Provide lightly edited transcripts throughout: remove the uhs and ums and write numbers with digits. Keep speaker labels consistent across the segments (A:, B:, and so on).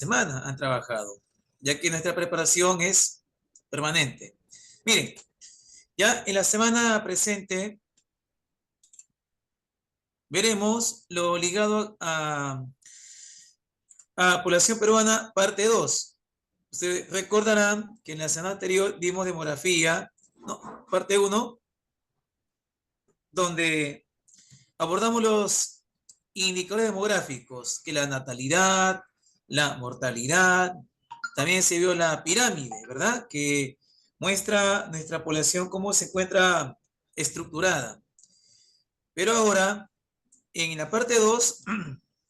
A: semana han trabajado, ya que nuestra preparación es permanente. Miren, ya en la semana presente veremos lo ligado a población peruana, parte 2. Ustedes recordarán que en la semana anterior vimos demografía, ¿no? Parte 1, donde abordamos los indicadores demográficos, que la natalidad, la mortalidad, también se vio la pirámide, ¿verdad? Que muestra nuestra población cómo se encuentra estructurada. Pero ahora, en la parte 2,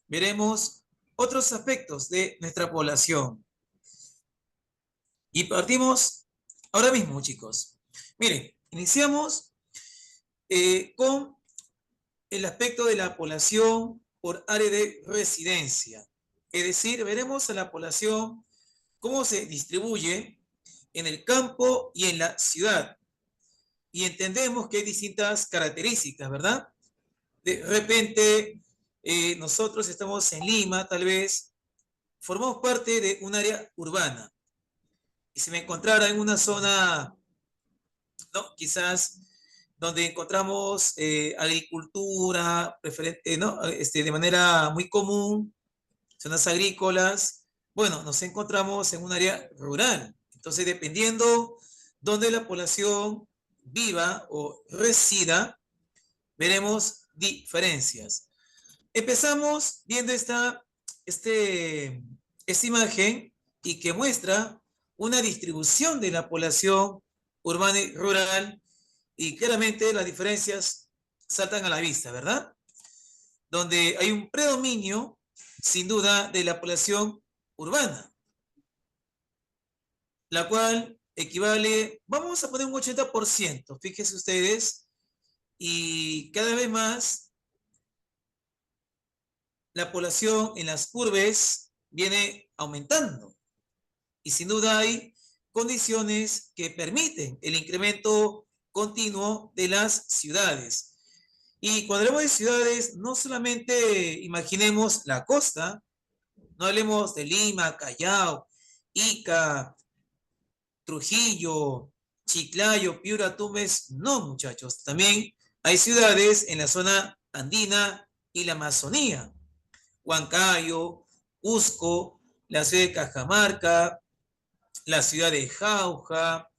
A: veremos otros aspectos de nuestra población. Y partimos ahora mismo, chicos. Miren, iniciamos con el aspecto de la población por área de residencia. Es decir, veremos a la población cómo se distribuye en el campo y en la ciudad. Y entendemos que hay distintas características, ¿verdad? De repente, nosotros estamos en Lima, tal vez, formamos parte de un área urbana. Y si me encontrara en una zona, ¿no? Quizás donde encontramos agricultura, ¿no? De manera muy común, zonas agrícolas, bueno, nos encontramos en un área rural. Entonces, dependiendo donde la población viva o resida, veremos diferencias. Empezamos viendo esta imagen y que muestra una distribución de la población urbana y rural, y claramente las diferencias saltan a la vista, ¿verdad? Donde hay un predominio, sin duda, de la población urbana, la cual equivale, vamos a poner un 80%, fíjense ustedes, y cada vez más la población en las urbes viene aumentando. Y sin duda hay condiciones que permiten el incremento continuo de las ciudades. Y cuando hablamos de ciudades, no solamente imaginemos la costa, no hablemos de Lima, Callao, Ica, Trujillo, Chiclayo, Piura, Tumbes, no, muchachos. También hay ciudades en la zona andina y la Amazonía. Huancayo, Cusco, la ciudad de Cajamarca, la ciudad de Jauja,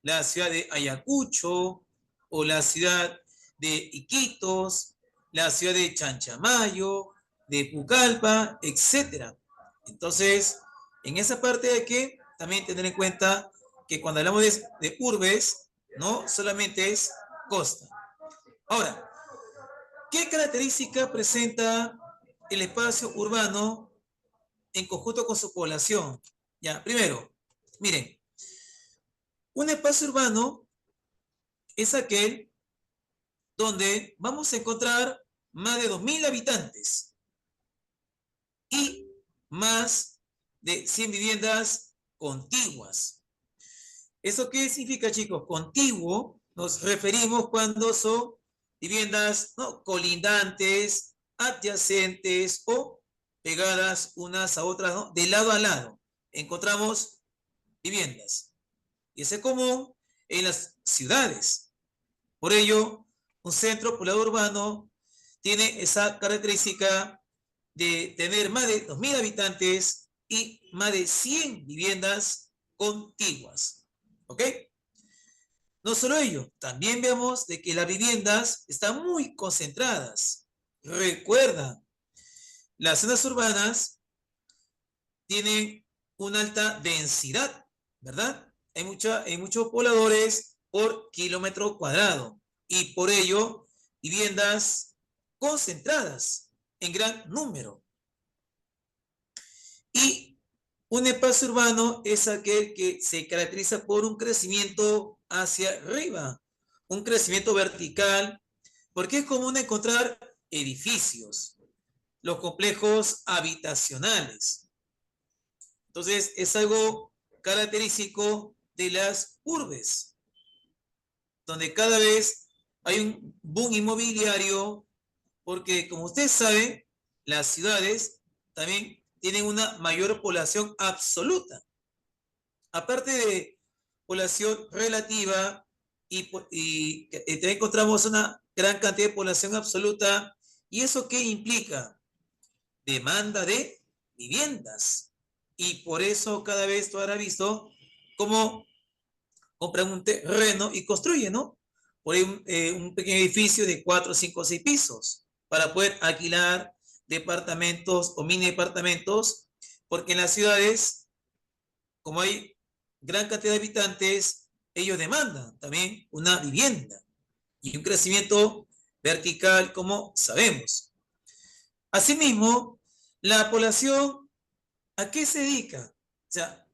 A: la ciudad de Ayacucho o la ciudad de Iquitos, la ciudad de Chanchamayo, de Pucallpa, etcétera. Entonces, en esa parte hay que también tener en cuenta que cuando hablamos de urbes, no solamente es costa. Ahora, ¿qué característica presenta el espacio urbano en conjunto con su población? Ya, primero, miren, un espacio urbano es aquel donde vamos a encontrar más de 2.000 habitantes y más de 100 viviendas contiguas. ¿Eso qué significa, chicos? Contiguo nos referimos cuando son viviendas, ¿no?, colindantes, adyacentes o pegadas unas a otras, ¿no?, de lado a lado. Encontramos viviendas. Y ese es común en las ciudades. Por ello, un centro poblado urbano tiene esa característica de tener más de 2.000 habitantes y más de 100 viviendas contiguas. ¿Ok? No solo ello, también vemos de que las viviendas están muy concentradas. Recuerda, las zonas urbanas tienen una alta densidad, ¿verdad? Hay muchos pobladores por kilómetro cuadrado y por ello viviendas concentradas en gran número. Y un espacio urbano es aquel que se caracteriza por un crecimiento hacia arriba, un crecimiento vertical, porque es común encontrar edificios, los complejos habitacionales. Entonces, es algo característico de las urbes, donde cada vez hay un boom inmobiliario, porque como ustedes saben, las ciudades también tienen una mayor población absoluta. Aparte de población relativa y también encontramos una gran cantidad de población absoluta. ¿Y eso qué implica? Demanda de viviendas. Y por eso cada vez tú habrás visto cómo compran un terreno y construyen, ¿no? Por ahí un pequeño edificio de 4, 5, 6 pisos para poder alquilar departamentos o mini departamentos, porque en las ciudades, como hay gran cantidad de habitantes, ellos demandan también una vivienda y un crecimiento vertical, como sabemos. Asimismo, la población, ¿a qué se dedica? O sea,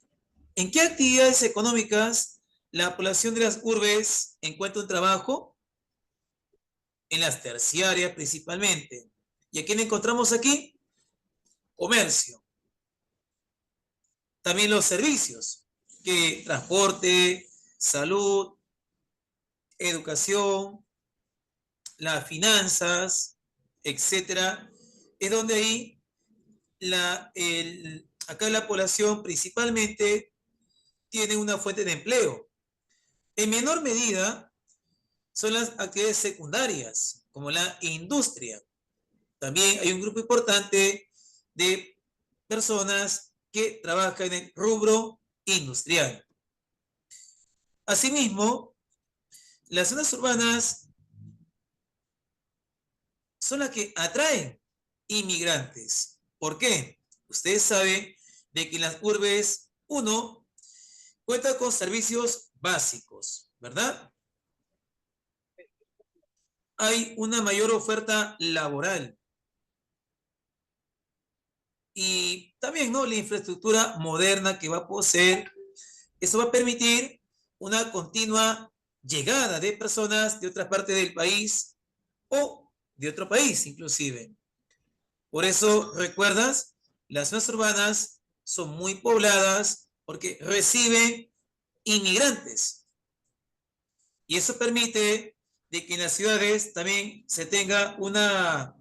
A: ¿en qué actividades económicas la población de las urbes encuentra un trabajo? En las terciarias principalmente. ¿Y a quién encontramos aquí? Comercio. También los servicios, que transporte, salud, educación, las finanzas, etcétera. Es donde ahí acá la población principalmente tiene una fuente de empleo. En menor medida son las actividades secundarias, como la industria. También hay un grupo importante de personas que trabajan en el rubro industrial. Asimismo, las zonas urbanas son las que atraen inmigrantes. ¿Por qué? Ustedes saben de que en las urbes, uno, cuenta con servicios básicos, ¿verdad? Hay una mayor oferta laboral y también, ¿no?, la infraestructura moderna que va a poseer. Eso va a permitir una continua llegada de personas de otra parte del país o de otro país inclusive. Por eso, ¿recuerdas? Las zonas urbanas son muy pobladas porque reciben inmigrantes. Y eso permite de que en las ciudades también se tenga una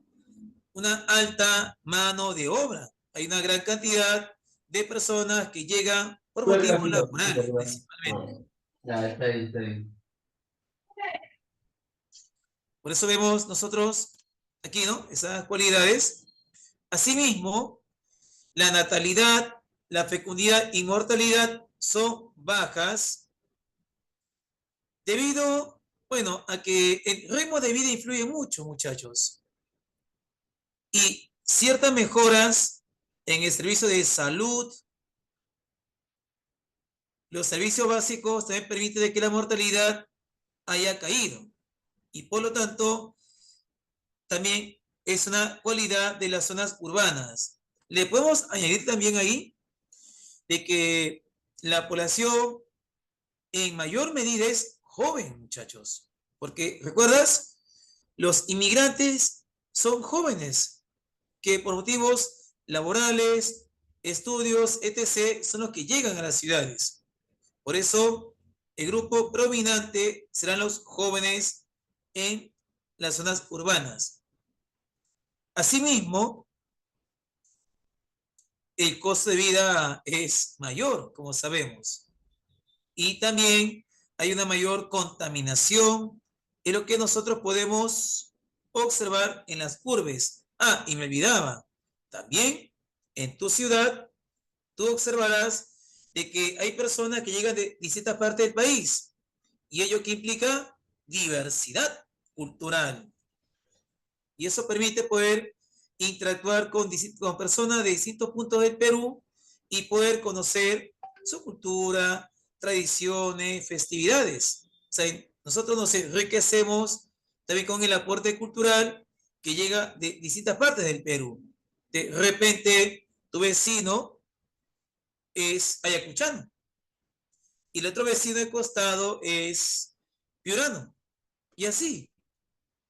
A: alta mano de obra. Hay una gran cantidad de personas que llegan por
B: ¿Cuál
A: motivos
B: capítulo?
A: laborales, principalmente.
B: No, ya, está ahí, está ahí.
A: Por eso vemos nosotros aquí, ¿no?, esas cualidades. Asimismo, la natalidad, la fecundidad y mortalidad son bajas debido, bueno, a que el ritmo de vida influye mucho, muchachos. Y ciertas mejoras en el servicio de salud, los servicios básicos también permiten que la mortalidad haya caído. Y por lo tanto, también es una cualidad de las zonas urbanas. Le podemos añadir también ahí de que la población en mayor medida es joven, muchachos. Porque, ¿recuerdas? Los inmigrantes son jóvenes que por motivos laborales, estudios, etc., son los que llegan a las ciudades. Por eso, el grupo predominante serán los jóvenes en las zonas urbanas. Asimismo, el costo de vida es mayor, como sabemos. Y también hay una mayor contaminación, en lo que nosotros podemos observar en las urbes. Ah, y me olvidaba, también en tu ciudad, tú observarás de que hay personas que llegan de distintas partes del país. ¿Y ello qué implica? Diversidad cultural. Y eso permite poder interactuar con personas de distintos puntos del Perú y poder conocer su cultura, tradiciones, festividades. O sea, nosotros nos enriquecemos también con el aporte cultural que llega de distintas partes del Perú. De repente, tu vecino es ayacuchano y el otro vecino de costado es piurano. Y así,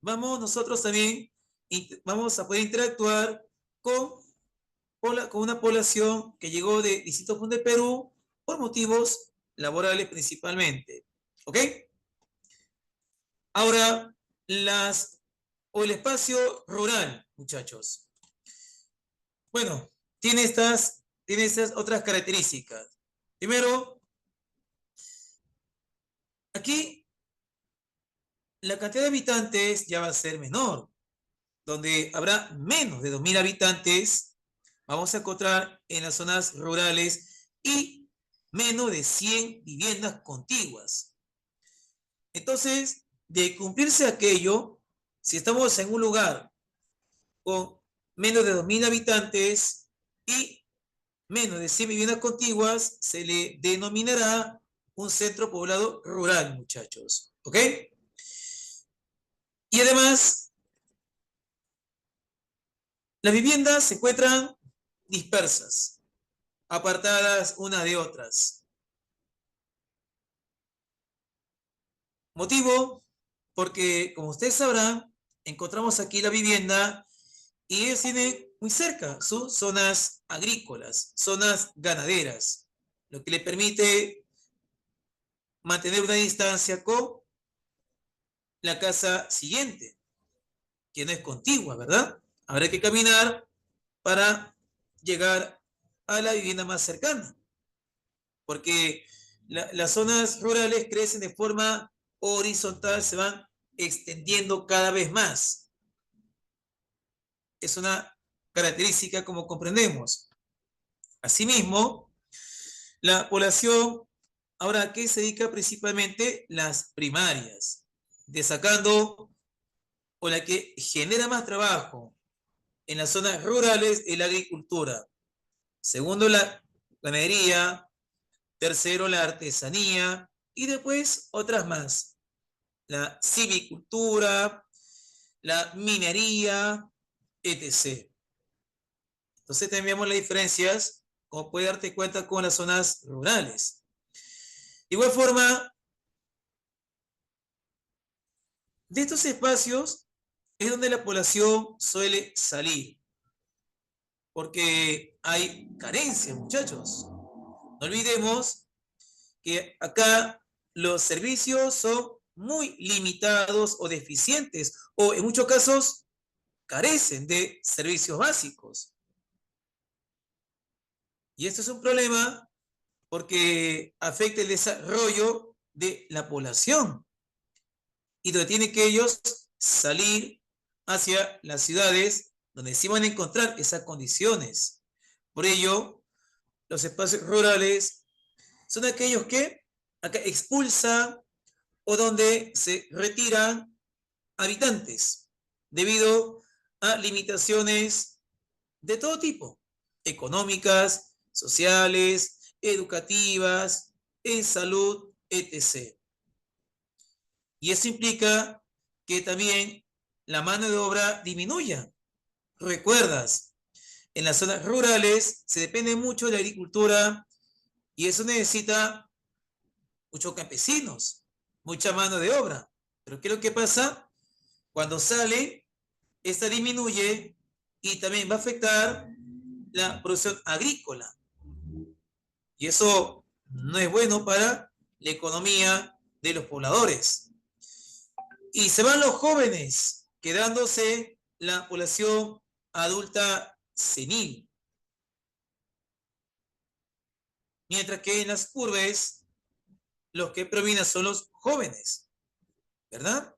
A: vamos nosotros también, vamos a poder interactuar con, con una población que llegó de distintos puntos de Perú por motivos laborales principalmente. ¿Ok? Ahora, el espacio rural, muchachos. Bueno, tiene estas otras características. Primero, aquí la cantidad de habitantes ya va a ser menor, donde habrá menos de 2.000 habitantes, vamos a encontrar en las zonas rurales y menos de 100 viviendas contiguas. Entonces, de cumplirse aquello, si estamos en un lugar con menos de 2.000 habitantes y menos de 100 viviendas contiguas, se le denominará un centro poblado rural, muchachos. ¿Ok? Y además, las viviendas se encuentran dispersas, apartadas unas de otras. Motivo, porque como ustedes sabrán, encontramos aquí la vivienda y ellos tienen muy cerca sus zonas agrícolas, zonas ganaderas, lo que le permite mantener una distancia con la casa siguiente, que no es contigua, ¿verdad? Habrá que caminar para llegar a la vivienda más cercana, porque las zonas rurales crecen de forma horizontal, se van extendiendo cada vez más. Es una característica como comprendemos. Asimismo, la población, ahora, ¿a qué se dedica principalmente? Las primarias, destacando o la que genera más trabajo en las zonas rurales es la agricultura. Segundo, la ganadería. Tercero, la artesanía. Y después otras más. La silvicultura, la minería, etc. Entonces tenemos las diferencias, como puede darte cuenta, con las zonas rurales. De igual forma, de estos espacios es donde la población suele salir, porque hay carencia, muchachos. No olvidemos que acá los servicios son muy limitados o deficientes, o en muchos casos carecen de servicios básicos. Y esto es un problema porque afecta el desarrollo de la población y donde tienen que ellos salir hacia las ciudades donde sí van a encontrar esas condiciones. Por ello, los espacios rurales son aquellos que acá expulsan o donde se retiran habitantes debido a limitaciones de todo tipo, económicas, sociales, educativas, en salud, etc. Y eso implica que también la mano de obra disminuya. Recuerdas, en las zonas rurales se depende mucho de la agricultura y eso necesita muchos campesinos, mucha mano de obra. Pero ¿qué es lo que pasa? Cuando sale, esta disminuye y también va a afectar la producción agrícola. Y eso no es bueno para la economía de los pobladores. Y se van los jóvenes, quedándose la población adulta senil. Mientras que en las urbes, los que predominan son los jóvenes, ¿verdad?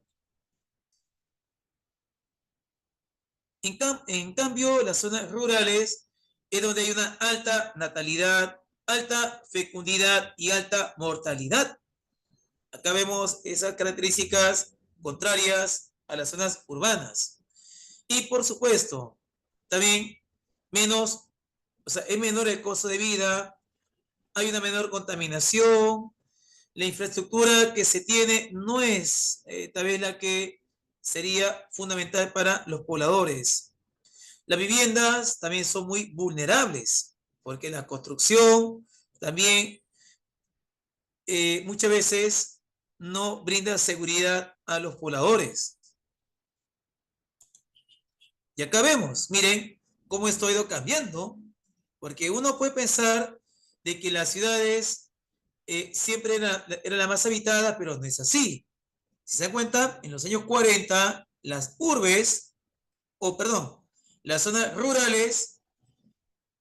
A: En cambio, las zonas rurales es donde hay una alta natalidad, alta fecundidad y alta mortalidad. Acá vemos esas características contrarias a las zonas urbanas. Y por supuesto, también menos, o sea, es menor el costo de vida, hay una menor contaminación, la infraestructura que se tiene no es tal vez la que sería fundamental para los pobladores. Las viviendas también son muy vulnerables, porque la construcción también muchas veces no brinda seguridad a los pobladores. Y acá vemos, miren cómo esto ha ido cambiando, porque uno puede pensar de que las ciudades siempre era la más habitada, pero no es así. Si se dan cuenta, en los años 40, las urbes, o perdón, las zonas rurales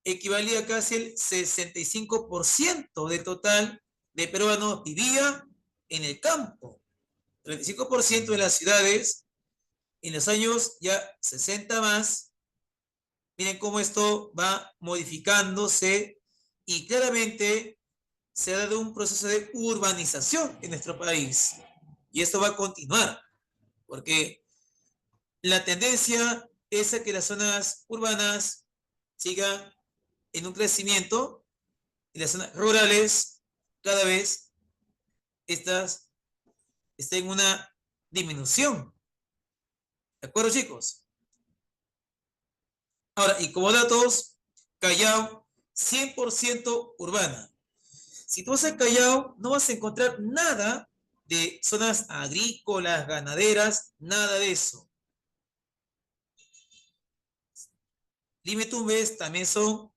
A: equivalía casi el 65% del total de peruanos vivía en el campo. 35% de las ciudades en los años ya 60 más. Miren cómo esto va modificándose y claramente se ha dado un proceso de urbanización en nuestro país. Y esto va a continuar, porque la tendencia es a que las zonas urbanas sigan en un crecimiento y las zonas rurales cada vez estas estén en una disminución. ¿De acuerdo, chicos? Ahora, y como datos, Callao, 100% urbana. Si tú vas a Callao, no vas a encontrar nada de zonas agrícolas, ganaderas, nada de eso. Lima y Tumbes también son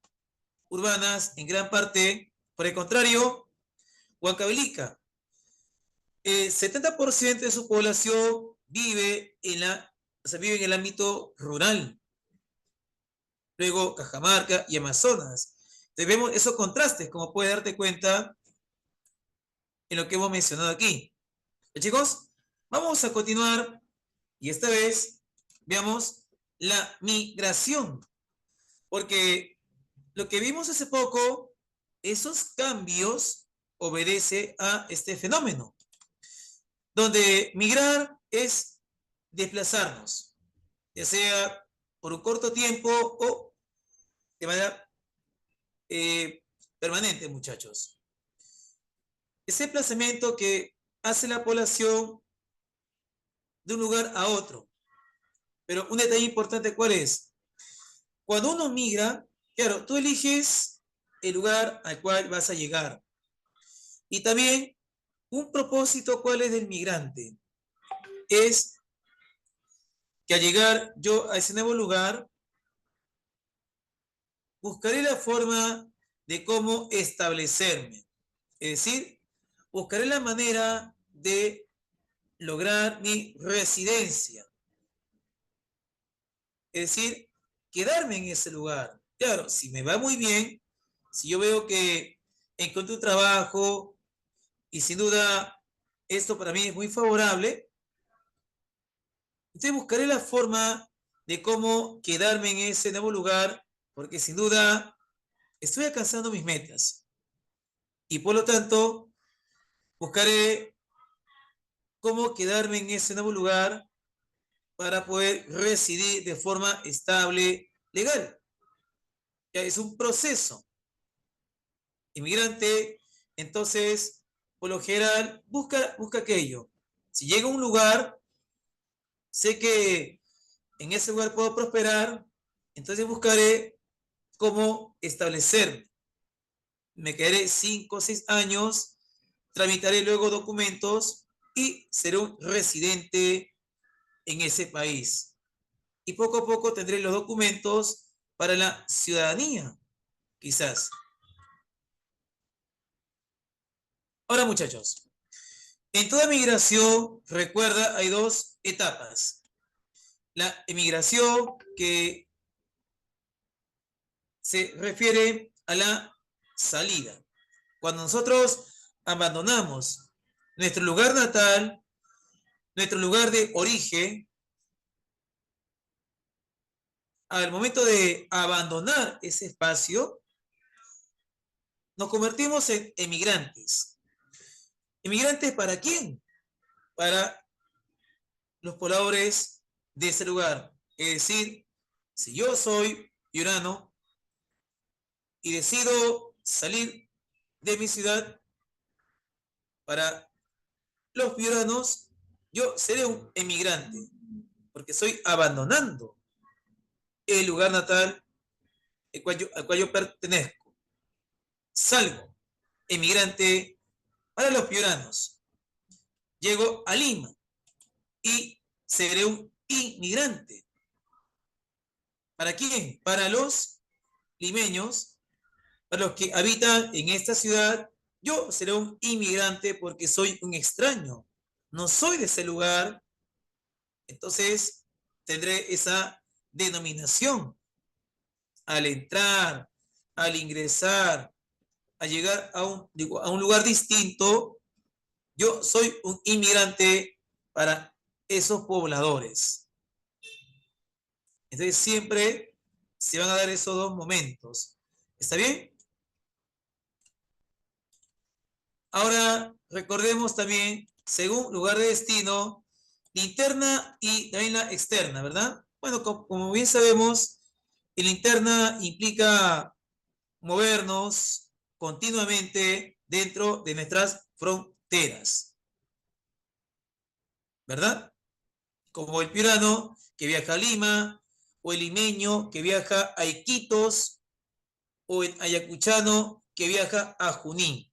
A: urbanas en gran parte. Por el contrario, Huancavelica, el 70% de su población vive vive en el ámbito rural. Luego Cajamarca y Amazonas. Entonces vemos esos contrastes, como puedes darte cuenta en lo que hemos mencionado aquí. Chicos, vamos a continuar y esta vez veamos la migración, porque lo que vimos hace poco, esos cambios obedece a este fenómeno, donde migrar es desplazarnos, ya sea por un corto tiempo o de manera permanente, muchachos. Ese desplazamiento que hace la población de un lugar a otro. Pero un detalle importante, ¿cuál es? Cuando uno migra, claro, tú eliges el lugar al cual vas a llegar. Y también un propósito, ¿cuál es del migrante? Es que al llegar yo a ese nuevo lugar, buscaré la forma de cómo establecerme. Es decir, buscaré la manera de lograr mi residencia. Es decir, quedarme en ese lugar. Claro, si me va muy bien, si yo veo que encuentro un trabajo y sin duda esto para mí es muy favorable, entonces buscaré la forma de cómo quedarme en ese nuevo lugar, porque sin duda estoy alcanzando mis metas. Y por lo tanto, buscaré cómo quedarme en ese nuevo lugar para poder residir de forma estable, legal. Ya es un proceso. Inmigrante, entonces, por lo general, busca aquello. Si llego a un lugar, sé que en ese lugar puedo prosperar, entonces buscaré cómo establecerme. Me quedaré 5 o 6 años, tramitaré luego documentos y seré un residente en ese país. Y poco a poco tendré los documentos para la ciudadanía, quizás. Ahora, muchachos, en toda migración, recuerda, hay dos etapas. La emigración que se refiere a la salida. Cuando nosotros abandonamos nuestro lugar natal, nuestro lugar de origen, al momento de abandonar ese espacio, nos convertimos en emigrantes. ¿Emigrantes para quién? Para los pobladores de ese lugar. Es decir, si yo soy piurano y decido salir de mi ciudad, para los piuranos, yo seré un emigrante, porque estoy abandonando el lugar natal al cual yo pertenezco. Salgo, emigrante para los piuranos. Llego a Lima y seré un inmigrante. ¿Para quién? Para los limeños, para los que habitan en esta ciudad. Yo seré un inmigrante porque soy un extraño. No soy de ese lugar, entonces tendré esa denominación. Al entrar al ingresar, a llegar a un lugar distinto, yo soy un inmigrante para esos pobladores. Entonces siempre se van a dar esos dos momentos. ¿Está bien? Ahora recordemos también, según lugar de destino, la interna y también la externa, ¿verdad? Bueno, como bien sabemos, la interna implica movernos continuamente dentro de nuestras fronteras, ¿verdad? Como el piurano que viaja a Lima, o el limeño que viaja a Iquitos, o el ayacuchano que viaja a Junín.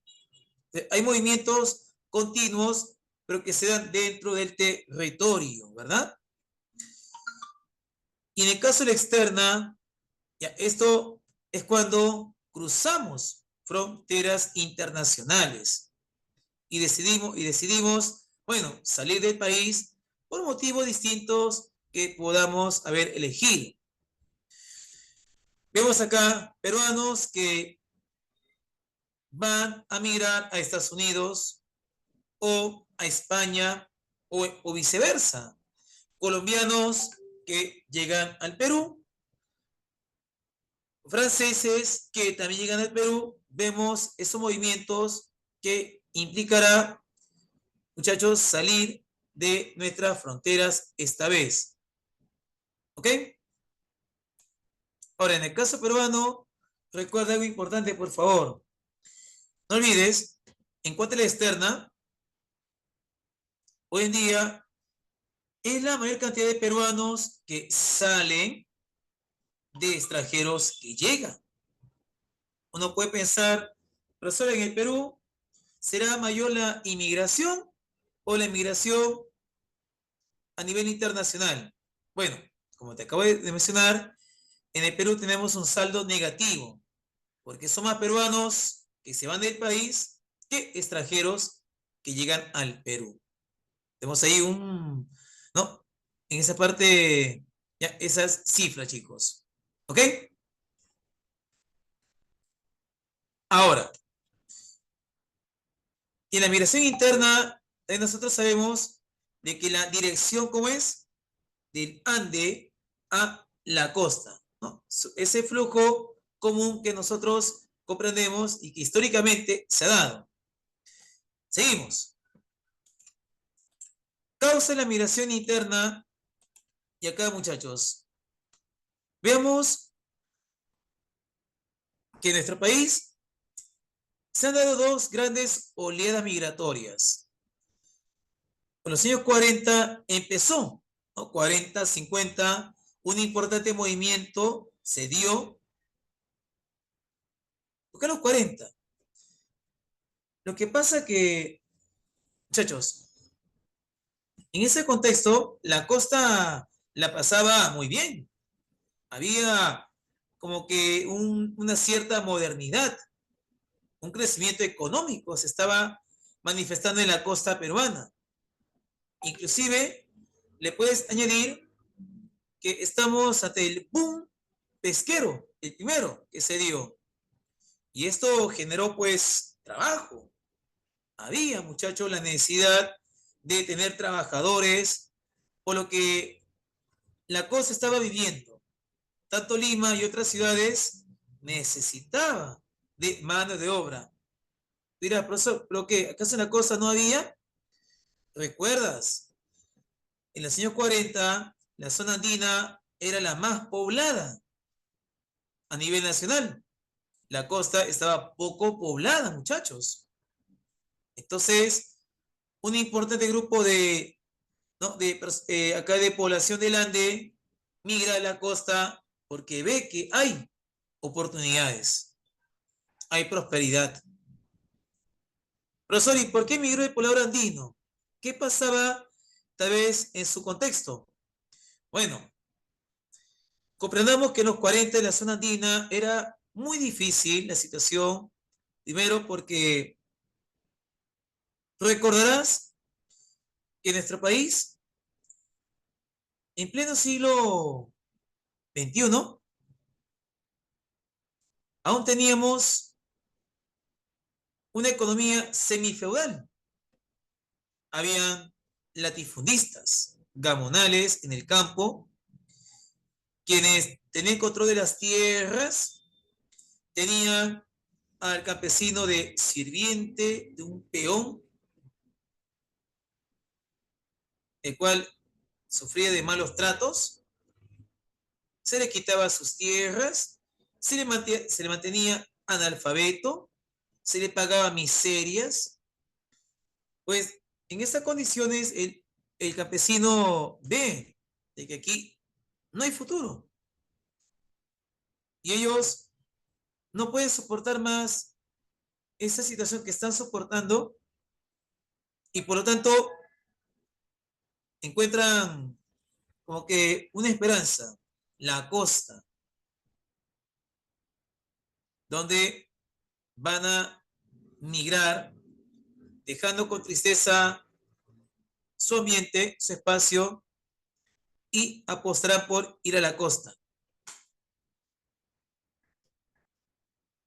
A: Hay movimientos continuos, pero que se dan dentro del territorio, ¿verdad? Y en el caso de la externa, ya, esto es cuando cruzamos fronteras internacionales y decidimos, bueno, salir del país por motivos distintos que podamos haber elegido. Vemos acá peruanos que van a migrar a Estados Unidos o a España o viceversa. Colombianos que llegan al Perú, franceses que también llegan al Perú. Vemos esos movimientos que implicará, muchachos, salir de nuestras fronteras esta vez. ¿Ok? Ahora, en el caso peruano, recuerda algo importante, por favor. No olvides, en cuanto a la externa, hoy en día es la mayor cantidad de peruanos que salen de extranjeros que llegan. Uno puede pensar, pero solo en el Perú, ¿será mayor la inmigración o la inmigración a nivel internacional? Bueno, como te acabo de mencionar, en el Perú tenemos un saldo negativo, porque son más peruanos que se van del país que extranjeros que llegan al Perú. Tenemos ahí ¿no? En esa parte, ya, esas cifras, chicos. ¿Ok? Ahora, en la migración interna, nosotros sabemos de que la dirección, ¿cómo es? Del Ande a la costa, ¿no? Ese flujo común que nosotros comprendemos y que históricamente se ha dado. Seguimos. Causa de la migración interna, y acá, muchachos, veamos que en nuestro país se han dado dos grandes oleadas migratorias. En los años 40 empezó, ¿no? 40, 50, un importante movimiento se dio. ¿Por qué a los 40? Lo que pasa que, muchachos, en ese contexto, la costa la pasaba muy bien. Había como que una cierta modernidad, un crecimiento económico se estaba manifestando en la costa peruana. Inclusive, le puedes añadir que estamos ante el boom pesquero, el primero que se dio. Y esto generó pues trabajo. Había, muchachos, la necesidad de tener trabajadores, por lo que la cosa estaba viviendo. Tanto Lima y otras ciudades necesitaba de mano de obra. Mira, profesor, ¿pero qué? ¿Acaso en la costa no había? ¿Recuerdas? En los años 40, la zona andina era la más poblada a nivel nacional. La costa estaba poco poblada, muchachos. Entonces, un importante grupo de, ¿no? Acá de población del Ande migra a la costa porque ve que hay oportunidades, hay prosperidad. Profesor, ¿y por qué migró el poblador andino? ¿Qué pasaba tal vez en su contexto? Bueno, comprendamos que en los 40 en la zona andina era muy difícil la situación, primero porque recordarás que en nuestro país, en pleno siglo XXI, aún teníamos una economía semifeudal. Habían latifundistas, gamonales en el campo, quienes tenían control de las tierras, tenían al campesino de sirviente, de un peón, el cual sufría de malos tratos, se le quitaba sus tierras, se le mantenía analfabeto, se le pagaba miserias. Pues en estas condiciones el campesino ve de que aquí no hay futuro y ellos no pueden soportar más esa situación que están soportando y por lo tanto encuentran como que una esperanza, la costa, donde van a migrar, dejando con tristeza su ambiente, su espacio, y apostarán por ir a la costa.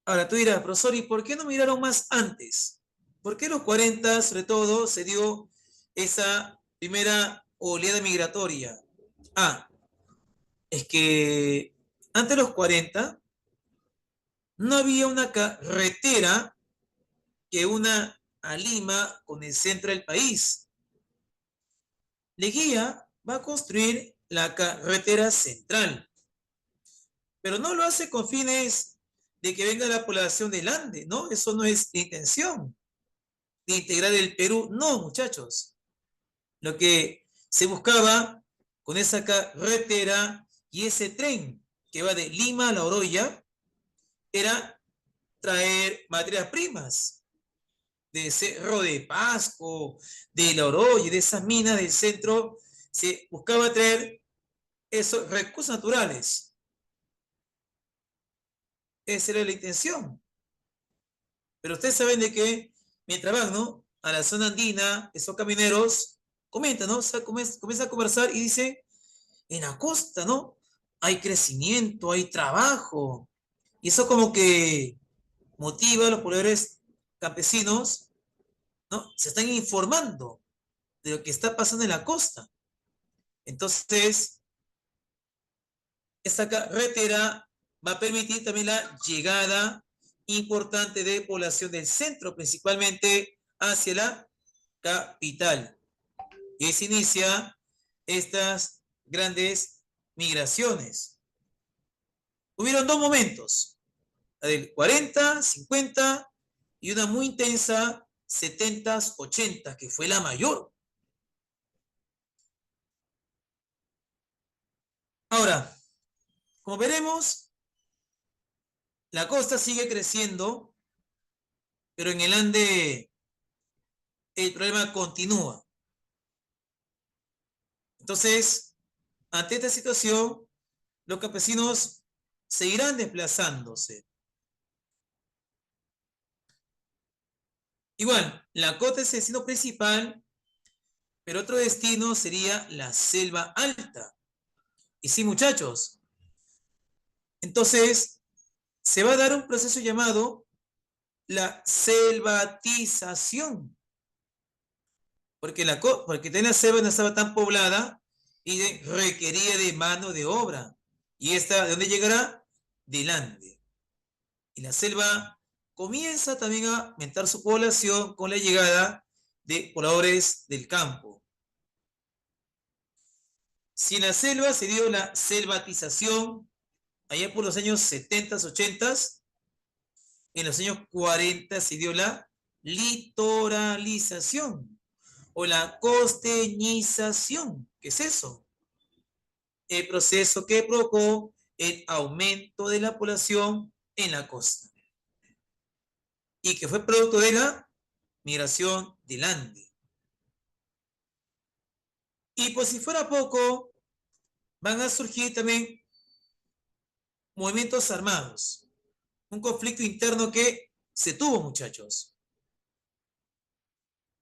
A: Ahora tú dirás, profesor, ¿y por qué no miraron más antes? ¿Por qué los 40, sobre todo, se dio esa primera oleada migratoria? Ah, es que antes de los 40 no había una carretera que una a Lima con el centro del país. Leguía va a construir la carretera central, pero no lo hace con fines de que venga la población del Ande, ¿no? Eso no es la intención de integrar el Perú. No, muchachos. Lo que se buscaba con esa carretera y ese tren que va de Lima a La Oroya era traer materias primas de Cerro de Pasco, de La Oroya, de esas minas del centro. Se buscaba traer esos recursos naturales. Esa era la intención. Pero ustedes saben de que mientras van, ¿no?, a la zona andina, esos camineros comentan, ¿no? O sea, comienza a conversar y dice, en la costa, ¿no? Hay crecimiento, hay trabajo. Y eso como que motiva a los pobladores campesinos, ¿no? Se están informando de lo que está pasando en la costa. Entonces, esta carretera va a permitir también la llegada importante de población del centro, principalmente hacia la capital. Y se inicia estas grandes migraciones. Hubieron dos momentos, la del 40, 50 y una muy intensa 70, 80, que fue la mayor. Ahora, como veremos, la costa sigue creciendo, pero en el Ande el problema continúa. Entonces, ante esta situación, los campesinos seguirán desplazándose. Igual, la costa es el destino principal, pero otro destino sería la selva alta. Y sí, muchachos, entonces se va a dar un proceso llamado la selvatización, porque la selva no estaba tan poblada y requería de mano de obra. ¿Y esta de dónde llegará? Del Ande. Y la selva comienza también a aumentar su población con la llegada de pobladores del campo. Si en la selva se dio la selvatización, allá por los años 70, 80, en los años 40 se dio la litoralización o la costeñización. ¿Qué es eso? El proceso que provocó el aumento de la población en la costa y que fue producto de la migración del Ande. Y por si fuera poco, van a surgir también movimientos armados, un conflicto interno que se tuvo, muchachos.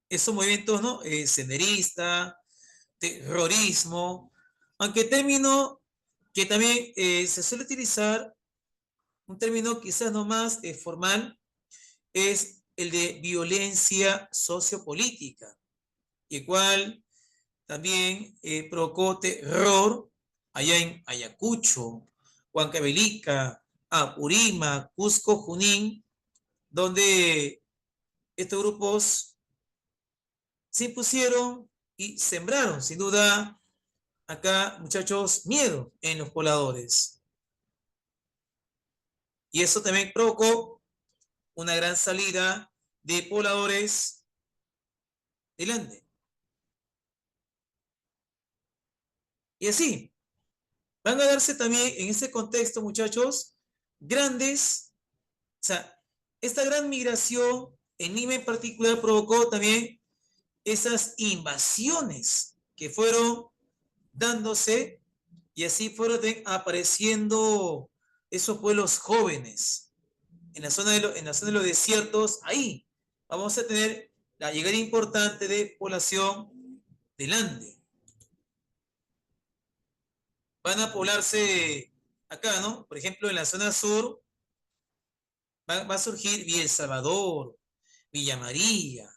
A: Esos movimientos, ¿no? Senderista, terrorismo, aunque término que también se suele utilizar un término quizás no más formal, es el de violencia sociopolítica, el cual también provocó terror allá en Ayacucho, Huancavelica, Apurímac, Cusco, Junín, donde estos grupos se impusieron y sembraron, sin duda, acá, muchachos, miedo en los pobladores. Y eso también provocó una gran salida de pobladores del Ande. Y así, van a darse también en ese contexto, muchachos, grandes, o sea, esta gran migración en Lima en particular provocó también esas invasiones que fueron dándose y así fueron apareciendo esos pueblos jóvenes en la zona en la zona de los desiertos. Ahí vamos a tener la llegada importante de población del Ande. Van a poblarse acá, ¿no? Por ejemplo, en la zona sur va a surgir Villa El Salvador, Villa María,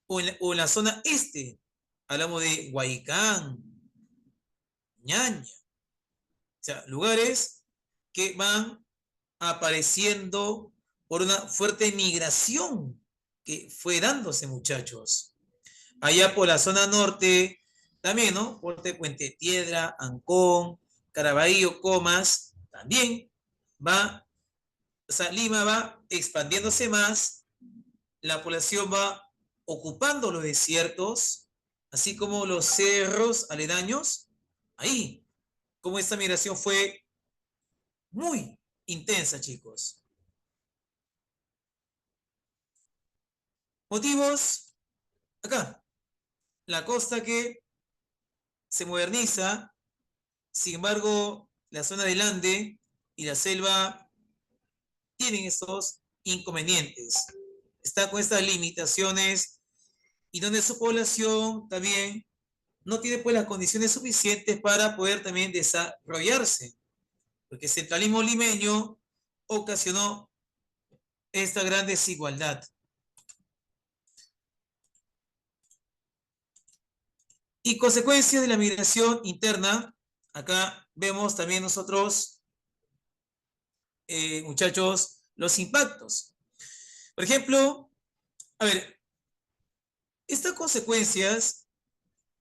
A: o en la zona este, hablamos de Huaycán, Ñaña, o sea, lugares que van apareciendo por una fuerte migración que fue dándose, muchachos. Allá por la zona norte, también, ¿no? Puente Piedra, Ancón, Caraballo, Comas, también va, o sea, Lima va expandiéndose más, la población va ocupando los desiertos, así como los cerros aledaños, ahí, como esta migración fue muy intensa, chicos. Motivos, acá, la costa que se moderniza, sin embargo, la zona del Ande y la selva tienen estos inconvenientes. Está con estas limitaciones y donde su población también no tiene pues las condiciones suficientes para poder también desarrollarse, porque el centralismo limeño ocasionó esta gran desigualdad. Y consecuencias de la migración interna, acá vemos también nosotros, muchachos, los impactos. Por ejemplo, a ver, estas consecuencias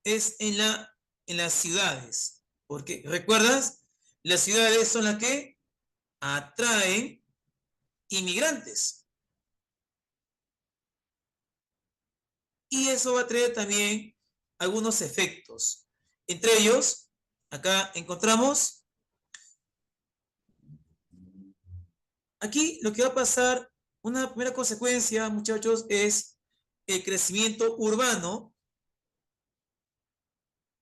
A: es en las ciudades, porque recuerdas, las ciudades son las que atraen inmigrantes. Y eso va a traer también algunos efectos. Entre ellos, acá encontramos, aquí lo que va a pasar, una primera consecuencia, muchachos, es el crecimiento urbano,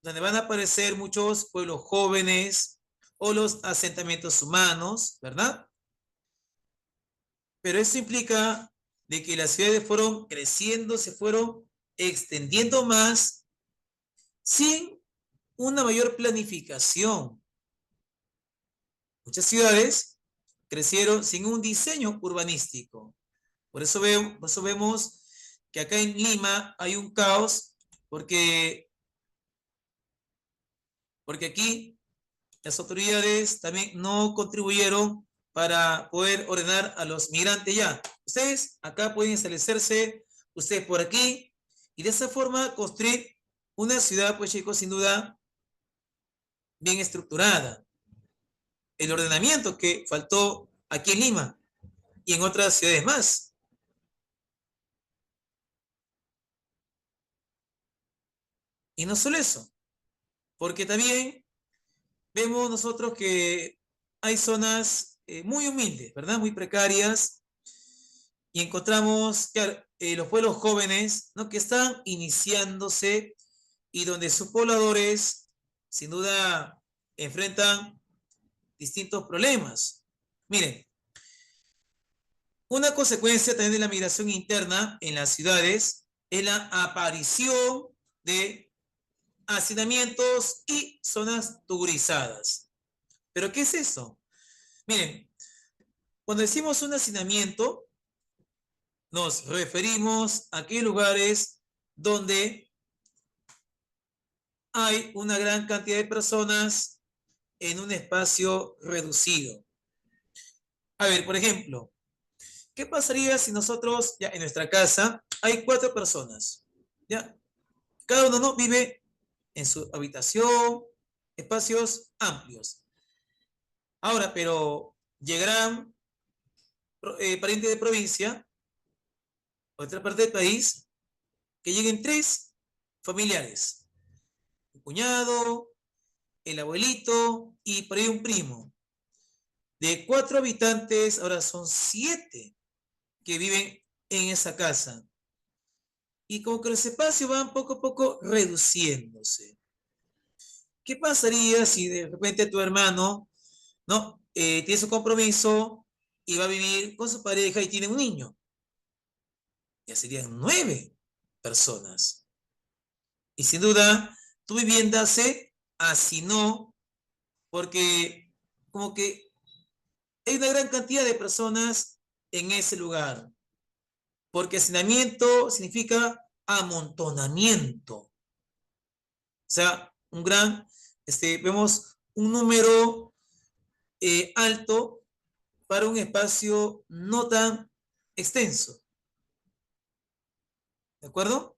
A: donde van a aparecer muchos pueblos jóvenes o los asentamientos humanos, ¿verdad? Pero eso implica de que las ciudades fueron creciendo, se fueron extendiendo más sin una mayor planificación. Muchas ciudades crecieron sin un diseño urbanístico. Por eso vemos que acá en Lima hay un caos porque, porque aquí las autoridades también no contribuyeron para poder ordenar a los migrantes ya. Ustedes acá pueden establecerse, ustedes por aquí, y de esa forma construir una ciudad, pues chicos, sin duda, bien estructurada. El ordenamiento que faltó aquí en Lima y en otras ciudades más. Y no solo eso, porque también vemos nosotros que hay zonas muy humildes, ¿verdad? Muy precarias, y encontramos claro, los pueblos jóvenes, ¿no? Que están iniciándose y donde sus pobladores, sin duda, enfrentan distintos problemas. Miren, una consecuencia también de la migración interna en las ciudades es la aparición de hacinamientos y zonas turizadas. ¿Pero qué es eso? Miren, cuando decimos un hacinamiento, nos referimos a aquellos lugares donde hay una gran cantidad de personas en un espacio reducido. A ver, por ejemplo, ¿qué pasaría si nosotros, ya en nuestra casa, hay 4 personas? ¿Ya? Cada uno no vive en su habitación, espacios amplios. Ahora, pero llegarán parientes de provincia, otra parte del país, que lleguen 3 familiares. Un cuñado, el abuelito y por ahí un primo. De 4 habitantes, ahora son 7 que viven en esa casa. Y como que los espacios van poco a poco reduciéndose. ¿Qué pasaría si de repente tu hermano, no, tiene su compromiso y va a vivir con su pareja y tiene un niño? Ya serían 9 personas. Y sin duda, tu vivienda se hacinó porque como que hay una gran cantidad de personas en ese lugar. Porque hacinamiento significa amontonamiento. O sea, vemos un número alto para un espacio no tan extenso. ¿De acuerdo?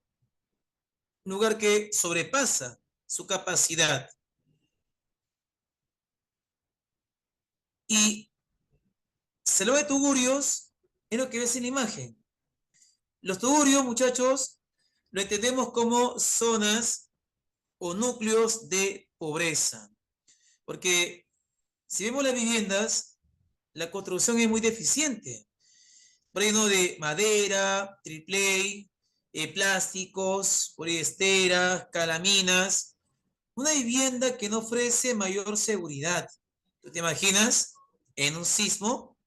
A: Un lugar que sobrepasa su capacidad. Y se lo ve tugurios en lo que ves en la imagen. Los tugurios, muchachos, lo entendemos como zonas o núcleos de pobreza. Porque si vemos las viviendas, la construcción es muy deficiente. Por ahí no de madera, triple plásticos, poliesteras, calaminas. Una vivienda que no ofrece mayor seguridad. ¿Tú te imaginas? En un sismo,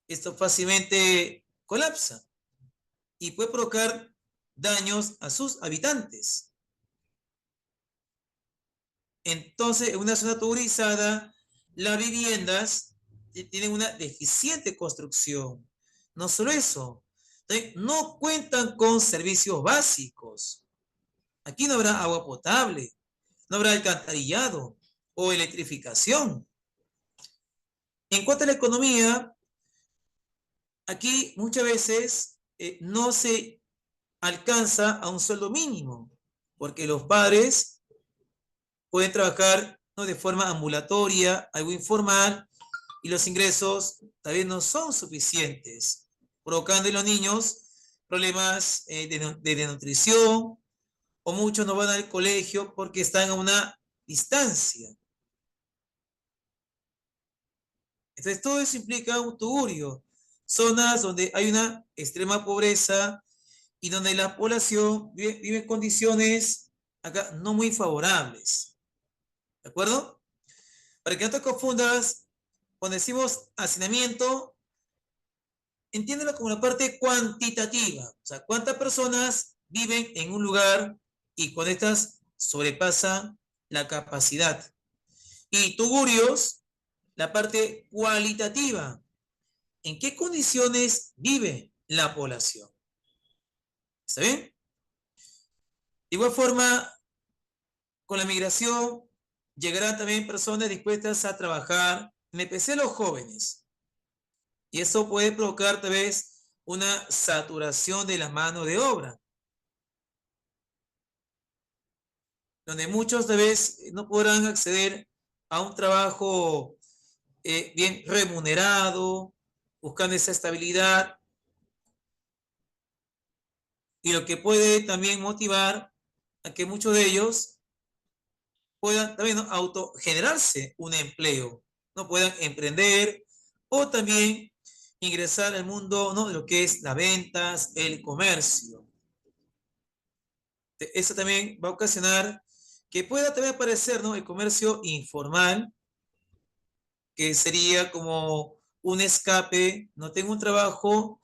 A: esto fácilmente colapsa y puede provocar daños a sus habitantes. Entonces, en una zona tuburizada, las viviendas tienen una deficiente construcción. No solo eso, no cuentan con servicios básicos. Aquí no habrá agua potable, no habrá alcantarillado o electrificación. En cuanto a la economía, aquí muchas veces no se alcanza a un sueldo mínimo, porque los padres pueden trabajar, ¿no?, de forma ambulatoria, algo informal, y los ingresos también no son suficientes, provocando en los niños problemas de desnutrición, o muchos no van al colegio porque están a una distancia. Entonces, todo eso implica un tugurio, zonas donde hay una extrema pobreza y donde la población vive en condiciones acá no muy favorables. ¿De acuerdo? Para que no te confundas, cuando decimos hacinamiento, entiéndelo como la parte cuantitativa. O sea, cuántas personas viven en un lugar y con estas sobrepasan la capacidad. Y tugurios, la parte cualitativa. ¿En qué condiciones vive la población? ¿Está bien? De igual forma, con la migración llegarán también personas dispuestas a trabajar, en especial los jóvenes. Y eso puede provocar tal vez una saturación de la mano de obra, donde muchos tal vez no podrán acceder a un trabajo bien remunerado, buscando esa estabilidad, y lo que puede también motivar a que muchos de ellos puedan también, ¿no?, autogenerarse un empleo, no puedan emprender o también ingresar al mundo, ¿no?, de lo que es las ventas, el comercio. Eso también va a ocasionar que pueda también aparecer, ¿no?, el comercio informal, que sería como un escape. No tengo un trabajo,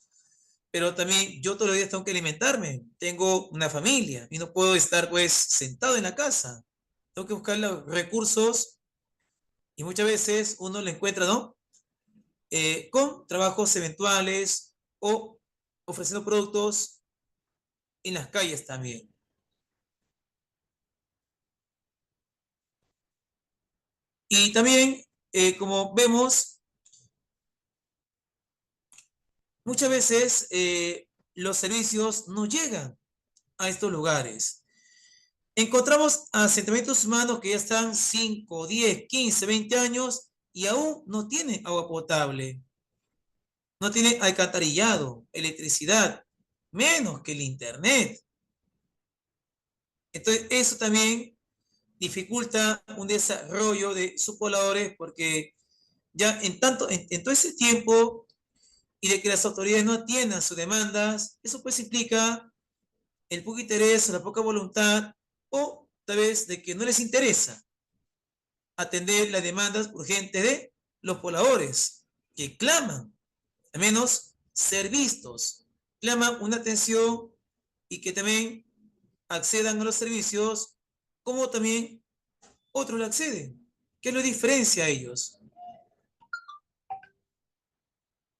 A: pero también yo todos los días tengo que alimentarme. Tengo una familia y no puedo estar pues sentado en la casa. Tengo que buscar los recursos y muchas veces uno le encuentra, ¿no?, con trabajos eventuales o ofreciendo productos en las calles también. Y también, como vemos, muchas veces los servicios no llegan a estos lugares. Encontramos asentamientos humanos que ya están 5, 10, 15, 20 años y aún no tienen agua potable, no tienen alcantarillado, electricidad, menos que el internet. Entonces, eso también dificulta un desarrollo de sus pobladores porque ya en todo ese tiempo y de que las autoridades no atiendan sus demandas, eso pues implica el poco interés, la poca voluntad o tal vez de que no les interesa atender las demandas urgentes de los pobladores que claman, al menos ser vistos, claman una atención y que también accedan a los servicios como también otros le acceden. ¿Qué lo diferencia a ellos?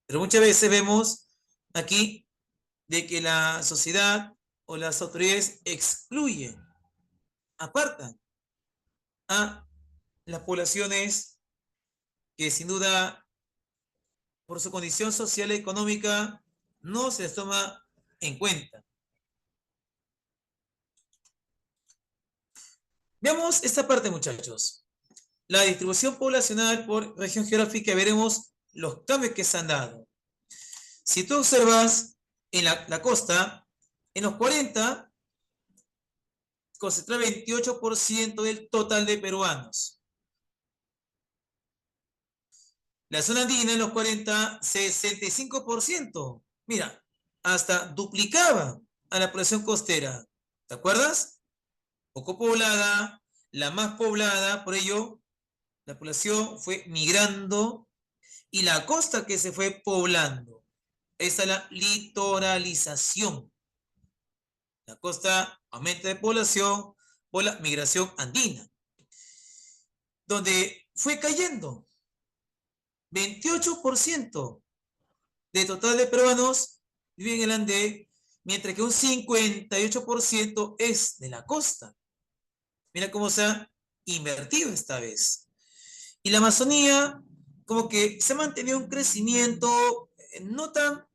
A: Pero muchas veces vemos aquí de que la sociedad o las autoridades excluyen, apartan a las poblaciones que sin duda por su condición social y económica no se les toma en cuenta. Veamos esta parte, muchachos. La distribución poblacional por región geográfica, veremos los cambios que se han dado. Si tú observas en la costa, en los 40 concentra 28% del total de peruanos. La zona andina en los 40, 65%. Mira, hasta duplicaba a la población costera. ¿Te acuerdas? Poco poblada, la más poblada, por ello la población fue migrando y la costa que se fue poblando. Esa es la litoralización. La costa aumenta de población por la migración andina, donde fue cayendo 28% de total de peruanos viven en el Andén, mientras que un 58% es de la costa. Mira cómo se ha invertido esta vez. Y la Amazonía, como que se ha mantenido un crecimiento no tan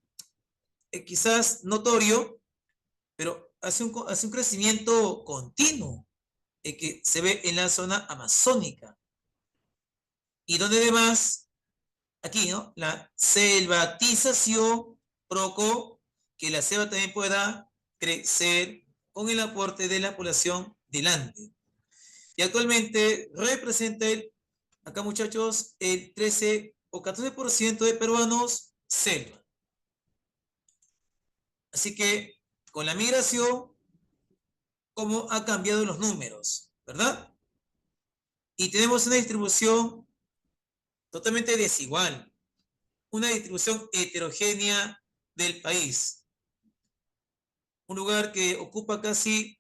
A: quizás notorio, pero hace un crecimiento continuo que se ve en la zona amazónica. Y donde además, aquí, ¿no? La selvatización provocó que la selva también pueda crecer con el aporte de la población del Ande. Y actualmente representa acá muchachos, el 13 o 14% de peruanos selva. Así que con la migración, ¿cómo ha cambiado los números? ¿Verdad? Y tenemos una distribución totalmente desigual, una distribución heterogénea del país. Un lugar que ocupa casi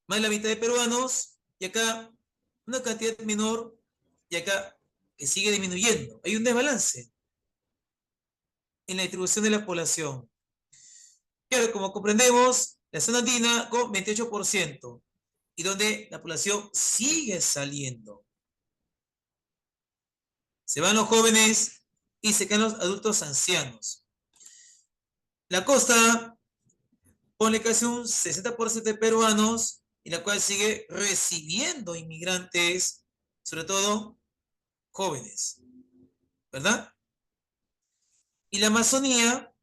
A: más de la mitad de peruanos y acá una cantidad menor y acá que sigue disminuyendo. Hay un desbalance en la distribución de la población. Claro, como comprendemos, la zona andina con 28% y donde la población sigue saliendo. Se van los jóvenes y se quedan los adultos ancianos. La costa pone casi un 60% de peruanos y la cual sigue recibiendo inmigrantes, sobre todo jóvenes, ¿verdad? Y la Amazonía,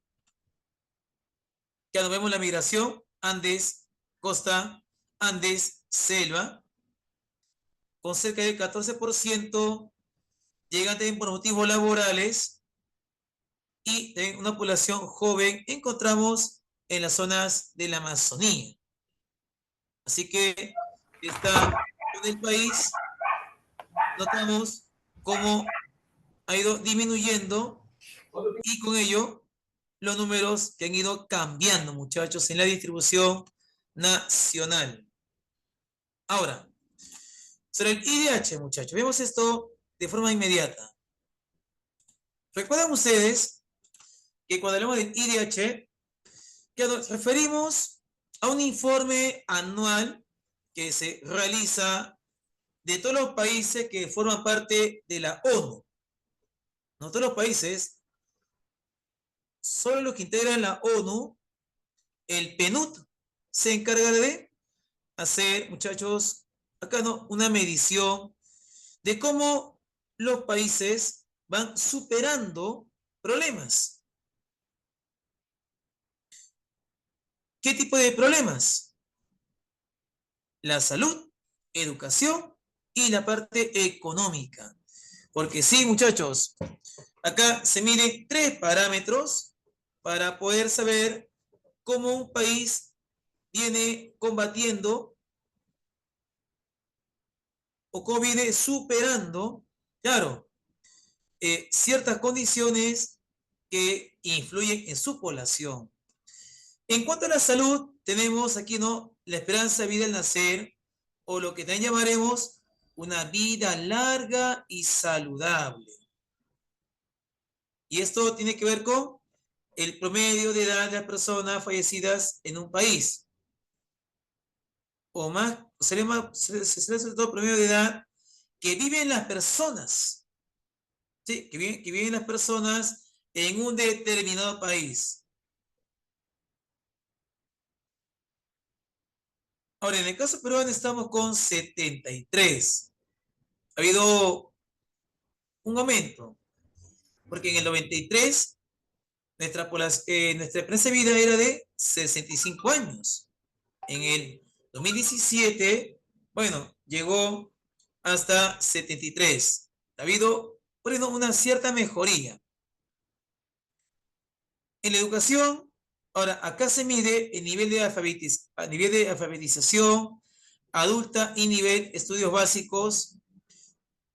A: ya nos vemos la migración, Andes, costa, Andes, selva, con cerca del 14%, llegan también por motivos laborales y también una población joven encontramos en las zonas de la Amazonía. Así que está en el país, notamos cómo ha ido disminuyendo y con ello los números que han ido cambiando, muchachos, en la distribución nacional. Ahora, sobre el IDH, muchachos, vemos esto de forma inmediata. Recuerdan ustedes que cuando hablamos del IDH, que nos referimos a un informe anual que se realiza de todos los países que forman parte de la ONU. No todos los países, solo los que integran la ONU, el PNUD se encarga de hacer, muchachos, acá no, una medición de cómo los países van superando problemas. ¿Qué tipo de problemas? La salud, educación y la parte económica. Porque sí, muchachos, acá se miden 3 parámetros para poder saber cómo un país viene combatiendo o cómo viene superando, claro, ciertas condiciones que influyen en su población. En cuanto a la salud, tenemos aquí, ¿no?, la esperanza de vida al nacer, o lo que también llamaremos una vida larga y saludable. Y esto tiene que ver con el promedio de edad de las personas fallecidas en un país. O más, sería sobre todo el promedio de edad que viven las personas. ¿Sí? Que viven las personas en un determinado país. Ahora, en el caso peruano estamos con 73. Ha habido un aumento, porque en el 93 nuestra esperanza de vida era de 65 años. En el 2017, bueno, llegó hasta 73. Ha habido, bueno, una cierta mejoría. En la educación, ahora acá se mide el nivel de alfabetización adulta y nivel estudios básicos,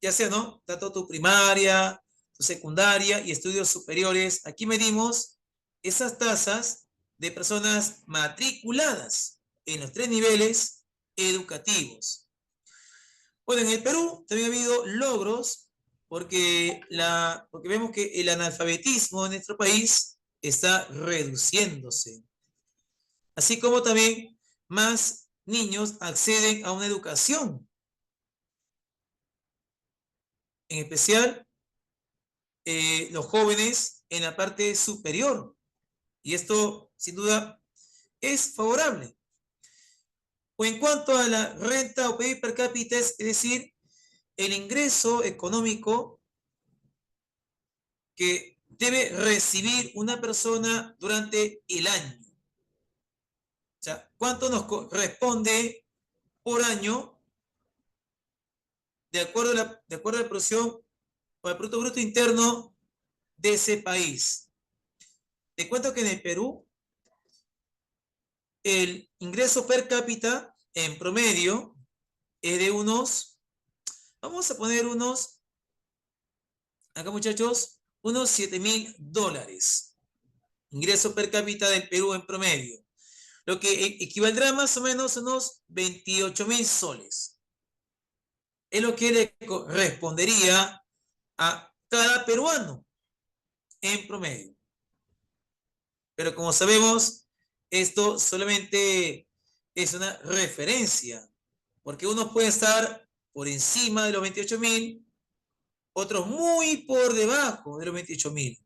A: ya sea, ¿no?, tanto tu primaria, tu secundaria y estudios superiores. Aquí medimos esas tasas de personas matriculadas en los 3 niveles educativos. Bueno, en el Perú también ha habido logros porque vemos que el analfabetismo en nuestro país está reduciéndose, así como también más niños acceden a una educación, en especial los jóvenes en la parte superior, y esto sin duda es favorable. O en cuanto a la renta o PIB per cápita, es decir, el ingreso económico que debe recibir una persona durante el año. O sea, ¿cuánto nos corresponde por año de acuerdo a la producción o al Producto Bruto Interno de ese país? Te cuento que en el Perú el ingreso per cápita en promedio es de unos, vamos a poner unos, acá muchachos, unos $7,000. Ingreso per cápita del Perú en promedio, lo que equivaldrá más o menos a unos 28,000 soles. Es lo que le correspondería a cada peruano en promedio. Pero como sabemos, esto solamente es una referencia, porque uno puede estar por encima de los 28,000, otros muy por debajo de los 28,000.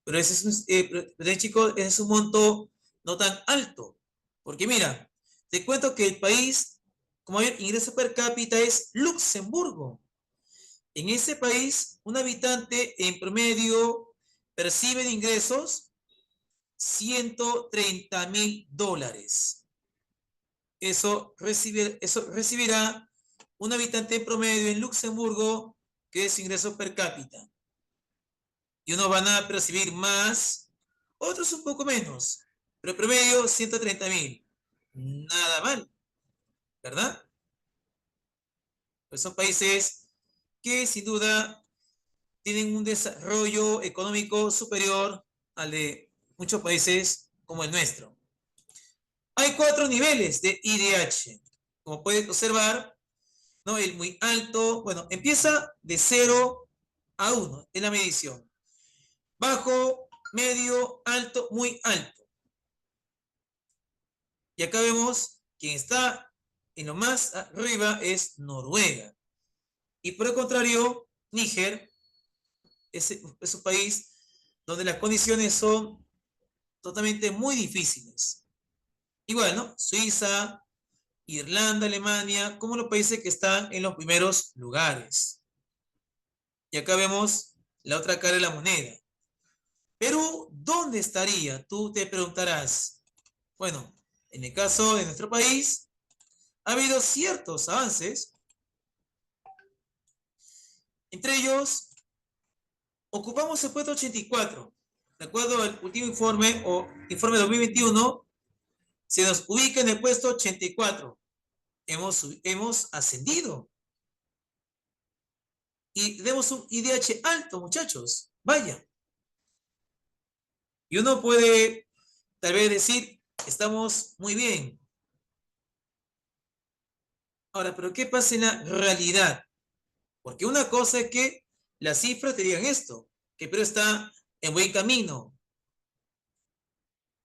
A: Pero ese es chicos, ese es un monto no tan alto. Porque mira, te cuento que el país con mayor ingreso per cápita es Luxemburgo. En ese país, un habitante en promedio percibe de ingresos $130,000. Eso recibirá un habitante en promedio en Luxemburgo, que es ingreso per cápita. Y unos van a percibir más, otros un poco menos, pero promedio 130,000. Nada mal, ¿verdad? Pues son países que sin duda tienen un desarrollo económico superior al de muchos países como el nuestro. Hay 4 niveles de IDH. Como pueden observar, ¿no?, el muy alto, bueno, empieza de 0 a 1 en la medición. Bajo, medio, alto, muy alto. Y acá vemos quien está en lo más arriba es Noruega. Y por el contrario, Níger es un país donde las condiciones son totalmente muy difíciles. Igual, ¿no? Suiza, Irlanda, Alemania, como los países que están en los primeros lugares. Y acá vemos la otra cara de la moneda. Perú, ¿dónde estaría? Tú te preguntarás. Bueno, en el caso de nuestro país, ha habido ciertos avances. Entre ellos, ocupamos el puesto 84. De acuerdo al último informe o informe 2021, se nos ubica en el puesto 84. Hemos ascendido. Y tenemos un IDH alto, muchachos. Vaya. Y uno puede tal vez decir, estamos muy bien. Ahora, pero ¿qué pasa en la realidad? Porque una cosa es que las cifras te digan esto, que Perú está en buen camino.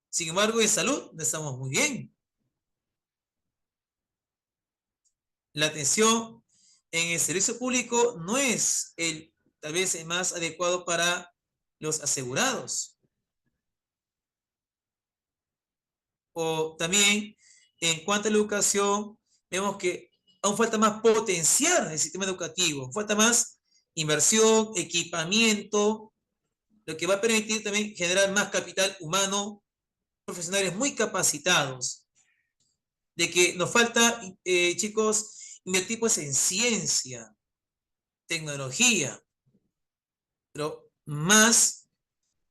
A: Sin embargo, en salud no estamos muy bien. La atención en el servicio público no es tal vez el más adecuado para los asegurados. O también, en cuanto a la educación, vemos que aún falta más potenciar el sistema educativo, falta más inversión, equipamiento, lo que va a permitir también generar más capital humano, profesionales muy capacitados. De que nos falta, chicos, invertir pues en ciencia, tecnología, pero más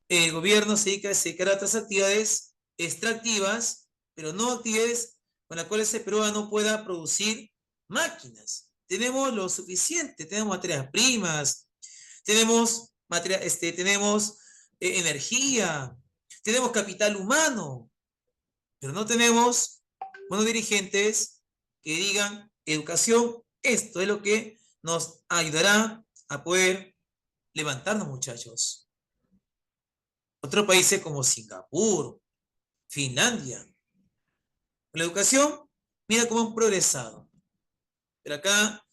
A: el gobierno se dedica a otras actividades extractivas, pero no actividades con las cuales el peruano pueda producir máquinas. Tenemos lo suficiente, tenemos materias primas, tenemos energía, tenemos capital humano, pero no tenemos buenos dirigentes que digan educación, esto es lo que nos ayudará a poder levantarnos, muchachos. Otros países como Singapur, Finlandia, la educación, mira cómo han progresado. Pero acá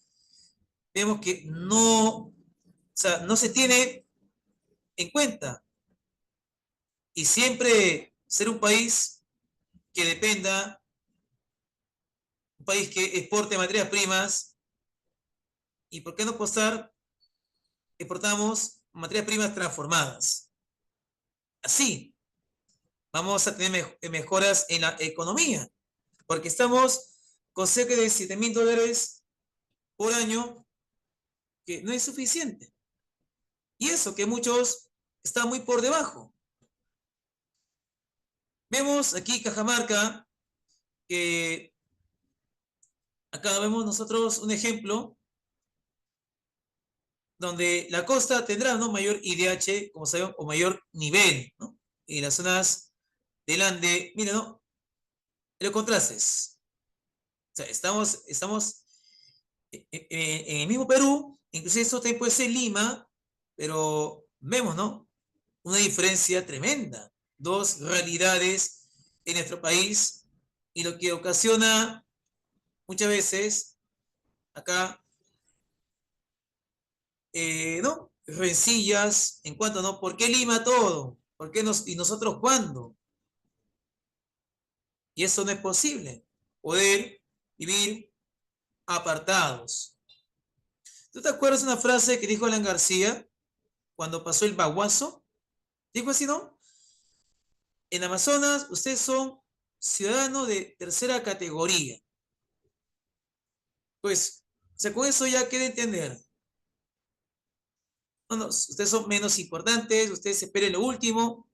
A: vemos que no, o sea, no se tiene en cuenta. Y siempre ser un país que dependa, un país que exporte materias primas, ¿y por qué no apostar? Exportamos materias primas transformadas. Así vamos a tener mejoras en la economía, porque estamos con cerca de $7,000 por año, que no es suficiente. Y eso, que muchos están muy por debajo. Vemos aquí Cajamarca, que acá vemos nosotros un ejemplo donde la costa tendrá, ¿no?, mayor IDH, como sabemos, o mayor nivel, ¿no? Y las zonas del Ande, miren, ¿no?, los contrastes. O sea, estamos en el mismo Perú, inclusive esto también puede ser Lima, pero vemos, ¿no?, una diferencia tremenda. Dos realidades en nuestro país, y lo que ocasiona muchas veces acá, ¿no?, rencillas en cuanto, ¿no?, ¿por qué Lima todo? ¿Por qué y nosotros cuándo? Y eso no es posible, poder vivir apartados. ¿Tú te acuerdas de una frase que dijo Alan García cuando pasó el baguazo? Dijo así, ¿no? En Amazonas, ustedes son ciudadanos de tercera categoría. Pues, o sea, con eso ya queda entender. No, no, ustedes son menos importantes, ustedes esperen lo último.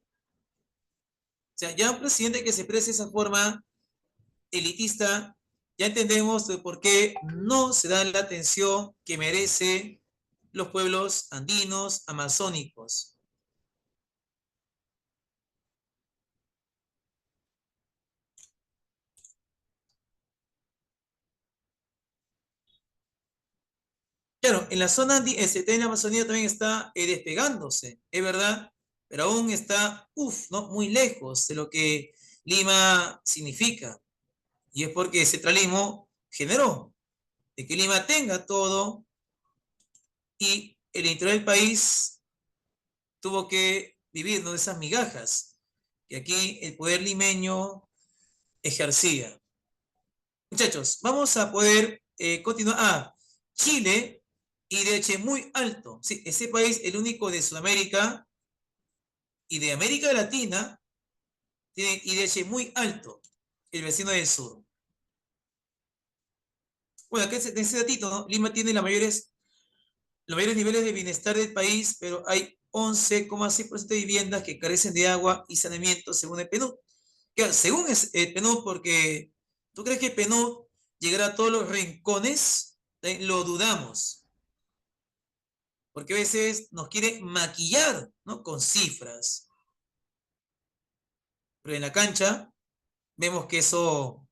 A: O sea, ya un presidente que se exprese de esa forma elitista, ya entendemos de por qué no se da la atención que merece los pueblos andinos, amazónicos. Claro, en la zona de la Amazonía también está despegándose, es verdad, pero aún está, ¿no? Muy lejos de lo que Lima significa. Y es porque el centralismo generó de que Lima tenga todo y el interior del país tuvo que vivir, ¿no? De esas migajas que aquí el poder limeño ejercía. Muchachos, vamos a poder continuar. Chile, IDH muy alto. Sí, ese país, el único de Sudamérica y de América Latina, tiene IDH muy alto. El vecino del sur. Bueno, acá ese datito, ¿no? Lima tiene los mayores niveles de bienestar del país, pero hay 11,6% de viviendas que carecen de agua y saneamiento según el PNUD. Claro, según el PNUD, porque ¿tú crees que el PNUD llegará a todos los rincones? Lo dudamos, porque a veces nos quiere maquillar, ¿no? Con cifras, pero en la cancha vemos que eso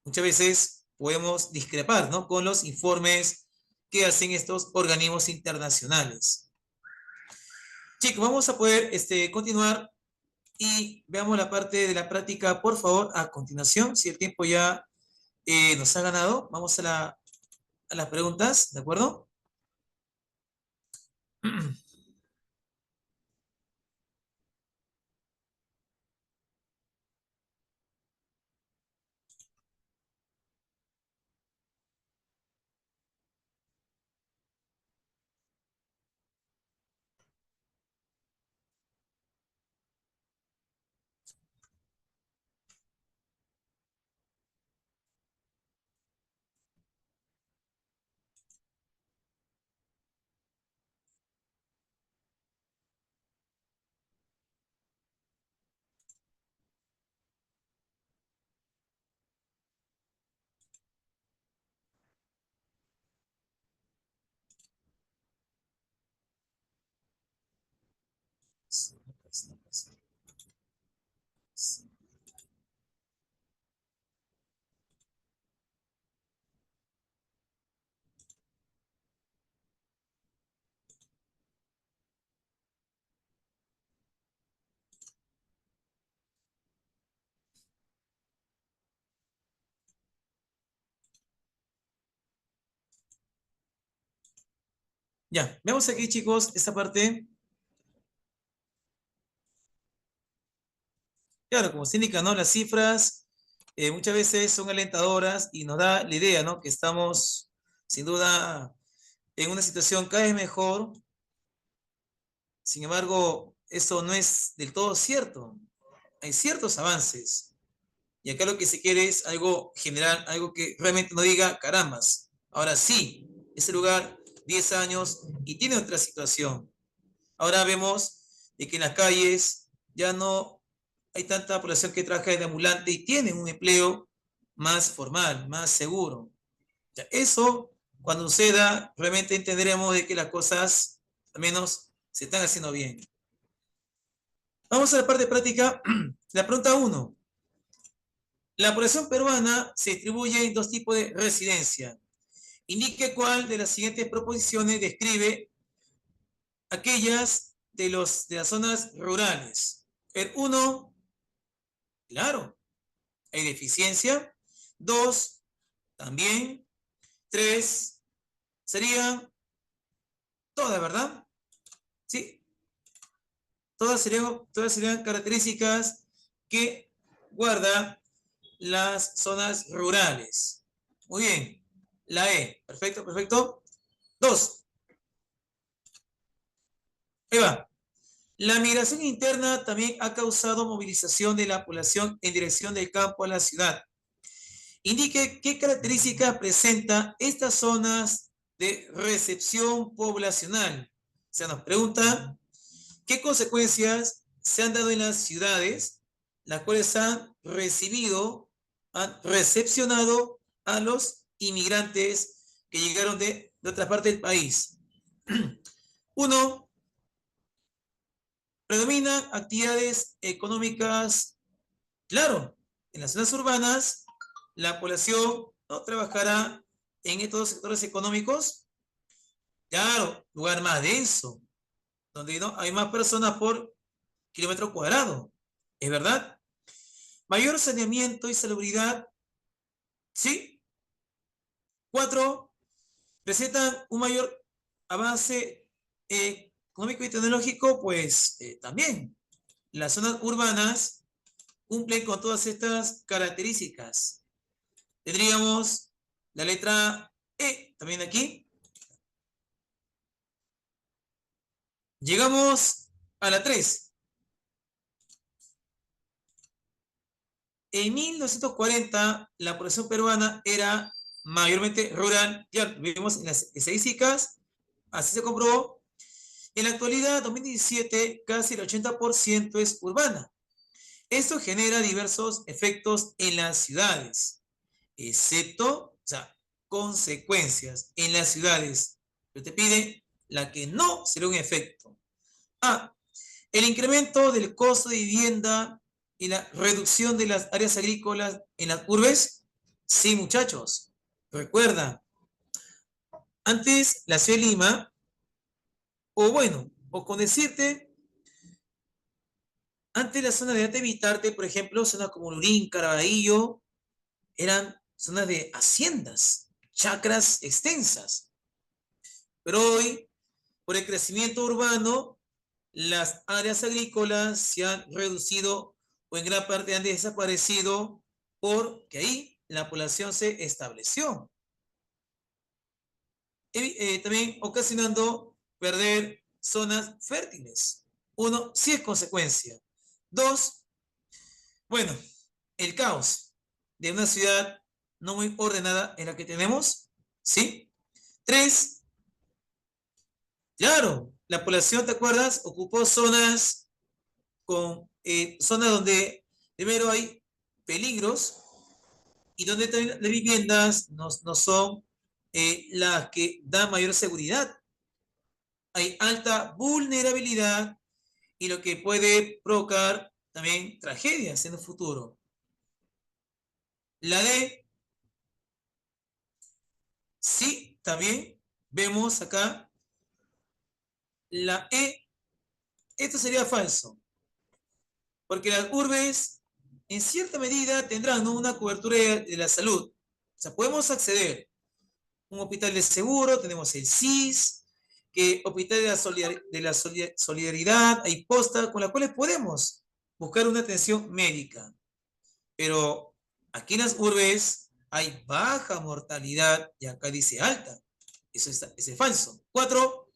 A: muchas veces podemos discrepar, ¿no? Con los informes que hacen estos organismos internacionales. Chicos, vamos a poder continuar y veamos la parte de la práctica, por favor, a continuación, si el tiempo ya nos ha ganado. Vamos a las preguntas, ¿de acuerdo? Ya, veamos aquí, chicos, esta parte. Claro, como se indica, ¿no? Las cifras muchas veces son alentadoras y nos da la idea, ¿no? Que estamos, sin duda, en una situación cada vez mejor. Sin embargo, eso no es del todo cierto. Hay ciertos avances. Y acá lo que se quiere es algo general, algo que realmente no diga carambas. Ahora sí, ese lugar, 10 años y tiene otra situación. Ahora vemos de que en las calles ya no hay tanta población que trabaja de ambulante y tienen un empleo más formal, más seguro. Ya, eso, cuando suceda, realmente entenderemos de que las cosas, al menos, se están haciendo bien. Vamos a la parte práctica. La pregunta 1. La población peruana se distribuye en dos tipos de residencia. Indique cuál de las siguientes proposiciones describe aquellas de las zonas rurales. El 1, claro, hay deficiencia. 2, también. 3, serían todas, ¿verdad? Sí, todas serían características que guarda las zonas rurales. Muy bien. La E. Perfecto, perfecto. 2. Ahí va. La migración interna también ha causado movilización de la población en dirección del campo a la ciudad. Indique qué características presenta estas zonas de recepción poblacional. Se nos pregunta qué consecuencias se han dado en las ciudades, las cuales han recepcionado a los inmigrantes que llegaron de otra parte del país. Uno, predominan actividades económicas. Claro, en las zonas urbanas la población no trabajará en estos sectores económicos Claro, lugar más denso, donde no hay más personas por kilómetro cuadrado. ¿Es verdad? Mayor saneamiento y salubridad, ¿sí? Cuatro, presentan un mayor avance económico y tecnológico, pues también. Las zonas urbanas cumplen con todas estas características. Tendríamos la letra E también aquí. Llegamos a la 3. En 1940, la población peruana era mayormente rural. Ya vimos en las estadísticas, así se comprobó. En la actualidad, 2017, casi el 80% es urbana. Esto genera diversos efectos en las ciudades, excepto, o sea, consecuencias en las ciudades. Pero te pide la que no será un efecto. A. El incremento del costo de vivienda y la reducción de las áreas agrícolas en las urbes. Sí, muchachos. Recuerda, antes la ciudad de Lima, o bueno, o con decirte, antes la zona de Ate Vitarte, por ejemplo, zonas como Lurín, Caraballo, eran zonas de haciendas, chacras extensas. Pero hoy, por el crecimiento urbano, las áreas agrícolas se han reducido o en gran parte han desaparecido porque ahí la población se estableció. También ocasionando perder zonas fértiles. Uno, sí es consecuencia. Dos, bueno, el caos de una ciudad no muy ordenada en la que tenemos, ¿sí? Tres, claro, la población, ¿te acuerdas? Ocupó zonas con zonas donde primero hay peligros y donde también las viviendas no son las que dan mayor seguridad. Hay alta vulnerabilidad y lo que puede provocar también tragedias en el futuro. La D, sí, también vemos acá la E, esto sería falso, porque las urbes en cierta medida tendrán, ¿no?, una cobertura de la salud. O sea, podemos acceder a un hospital de seguro, tenemos el SIS, que hospital de la solidaridad, hay postas con las cuales podemos buscar una atención médica. Pero aquí en las urbes hay baja mortalidad y acá dice alta. Eso es falso. Cuatro,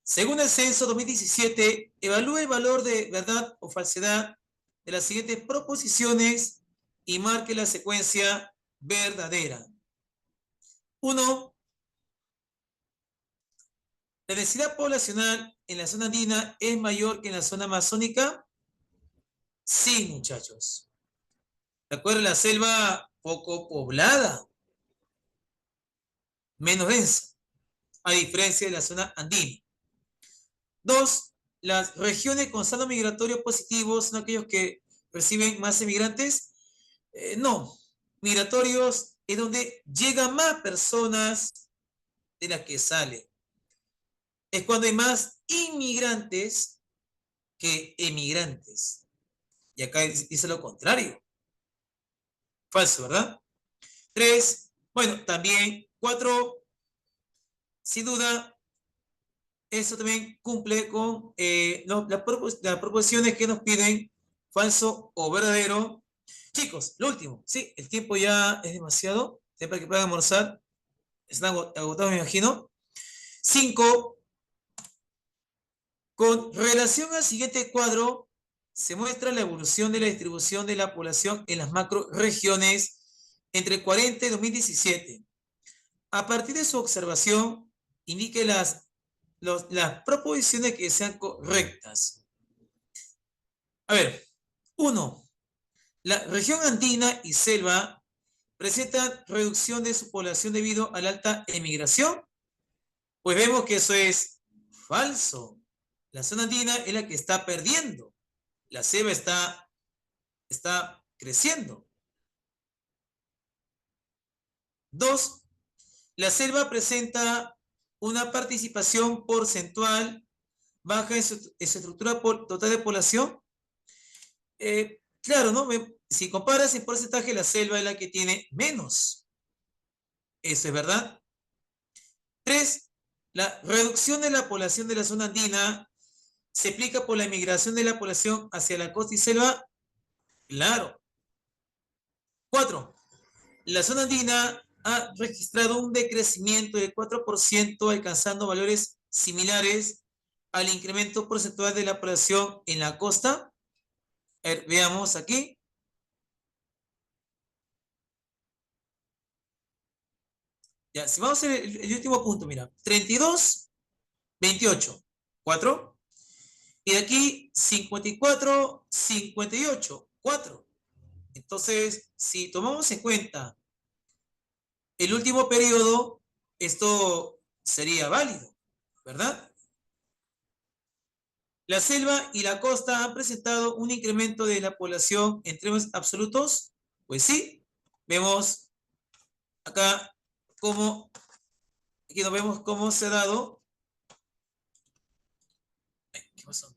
A: según el censo 2017, evalúa el valor de verdad o falsedad de las siguientes proposiciones y marque la secuencia verdadera. Uno, la densidad poblacional en la zona andina es mayor que en la zona amazónica. Sí, muchachos. ¿De acuerdo? La selva poco poblada, menos densa, a diferencia de la zona andina. Dos, las regiones con saldo migratorio positivo son aquellos que reciben más emigrantes. No, migratorios es donde llegan más personas de las que salen. Es cuando hay más inmigrantes que emigrantes. Y acá dice lo contrario. Falso, ¿verdad? Tres, bueno, también cuatro, sin duda, eso también cumple con las proposiciones que nos piden falso o verdadero. Chicos, lo último, sí, el tiempo ya es demasiado, para que puedan almorzar, están agotados, me imagino. Cinco, con relación al siguiente cuadro, se muestra la evolución de la distribución de la población en las macroregiones entre 40 y 2017. A partir de su observación, indique las proposiciones que sean correctas. A ver, uno, la región andina y selva presentan reducción de su población debido a la alta emigración. Pues vemos que eso es falso. La zona andina es la que está perdiendo. La selva está creciendo. Dos, la selva presenta una participación porcentual baja en su estructura total de población. Claro, ¿no? Si comparas en porcentaje, la selva es la que tiene menos. Eso es verdad. 3. La reducción de la población de la zona andina se explica por la migración de la población hacia la costa y selva. Claro. 4. La zona andina ha registrado un decrecimiento del 4%, alcanzando valores similares al incremento porcentual de la población en la costa. Veamos aquí. Ya, si vamos a hacer el último punto, mira, 32, 28, 4. Y de aquí 54, 58, 4. Entonces, si tomamos en cuenta el último periodo, esto sería válido, ¿verdad? La selva y la costa han presentado un incremento de la población en términos absolutos. Pues sí, vemos acá cómo, aquí nos vemos cómo se ha dado. ¿Qué pasó?